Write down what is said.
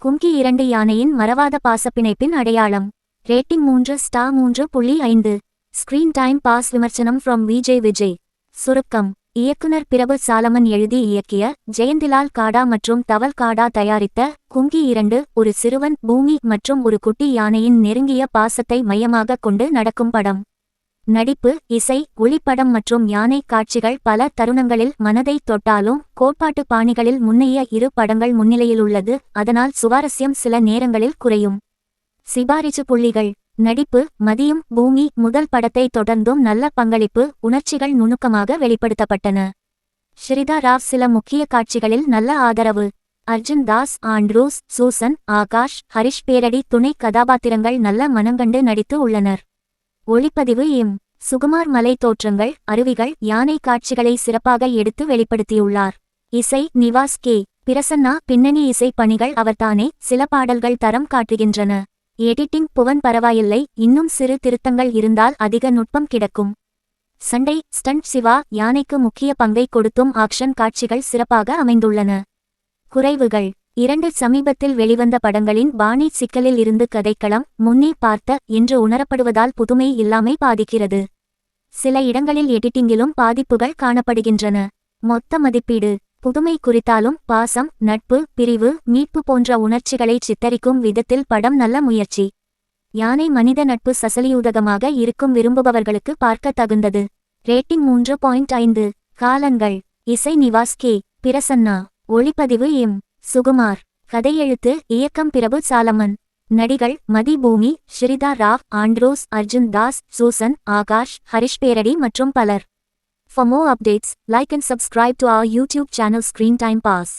கும்கி 2 யானையின் மறவாத பாசப்பிணைப்பின் அடையாளம். ரேட்டிங் 3*3.5. ஸ்கிரீன் டைம் பாஸ் விமர்சனம் ஃப்ரம் விஜய். சுருக்கம். இயக்குனர் பிரபு சாலமன் எழுதி இயக்கிய, ஜெயந்திலால் காடா மற்றும் தவல் காடா தயாரித்த கும்கி 2 ஒரு சிறுவன், பூமி மற்றும் ஒரு குட்டி யானையின் நெருங்கிய பாசத்தை மையமாகக் கொண்டு நடக்கும் படம். நடிப்பு, இசை, ஒளிப்படம் மற்றும் யானை காட்சிகள் பல தருணங்களில் மனதை தொட்டாலும் கோட்பாட்டு பாணிகளில் முன்னைய இரு படங்கள் முன்னிலையிலுள்ளது, அதனால் சுவாரஸ்யம் சில நேரங்களில் குறையும். சிபாரிசு புள்ளிகள். நடிப்பு. மதியம். பூமி முதல் படத்தை தொடர்ந்தும் நல்ல பங்களிப்பு, உணர்ச்சிகள் நுணுக்கமாக வெளிப்படுத்தப்பட்டன. ஸ்ரிதா ராவ் சில முக்கிய காட்சிகளில் நல்ல ஆதரவு. அர்ஜுன் தாஸ், ஆண்ட்ரூஸ், சூசன், ஆகாஷ், ஹரிஷ் பேரடி துணை கதாபாத்திரங்கள் நல்ல மனங்கண்டு நடித்து உள்ளனர். ஒளிப்பதிவு எம். சுகுமார் மலை தோற்றங்கள், அருவிகள், யானை காட்சிகளை சிறப்பாக எடுத்து வெளிப்படுத்தியுள்ளார். இசை. நிவாஸ் கே. பிரசன்னா. பின்னணி இசை பணிகள் அவர்தானே, சில பாடல்கள் தரம் காட்டுகின்றன. எடிட்டிங். புவன் பரவாயில்லை, இன்னும் சிறு திருத்தங்கள் இருந்தால் அதிக நுட்பம் கிடக்கும். சண்டை. ஸ்டண்ட். சிவா யானைக்கு முக்கிய பங்கை கொடுத்தும் ஆக்ஷன் காட்சிகள் சிறப்பாக அமைந்துள்ளன. குறைவுகள். 2 சமீபத்தில் வெளிவந்த படங்களின் பாணி சிக்கலில் இருந்து கதைக்களம், முன்னே பார்த்த என்று உணரப்படுவதால் புதுமை இல்லாமை பாதிக்கிறது. சில இடங்களில் எடிட்டிங்கிலும் பாதிப்புகள் காணப்படுகின்றன. மொத்த மதிப்பீடு. புதுமை குறித்தாலும் பாசம், நட்பு, பிரிவு, மீட்பு போன்ற உணர்ச்சிகளை சித்தரிக்கும் விதத்தில் படம் நல்ல முயற்சி. யானை மனித நட்பு சசலியூதகமாக இருக்கும் விரும்புபவர்களுக்கு பார்க்க தகுந்தது. ரேட்டிங் 3.5. காலங்கள். இசை. நிவாஸ் கே. பிரசன்னா. ஒளிப்பதிவு எம். சுகுமார். கதையெழுத்து, இயக்கம் பிரபு சாலமன். நடிகள். மதி, பூமி, ஸ்ரிதா ராவ், ஆண்ட்ரூஸ், அர்ஜுன் தாஸ், சூசன், ஆகாஷ், ஹரிஷ் பேரடி மற்றும் பலர். For more updates, like and subscribe to our YouTube channel Screen Time Pass.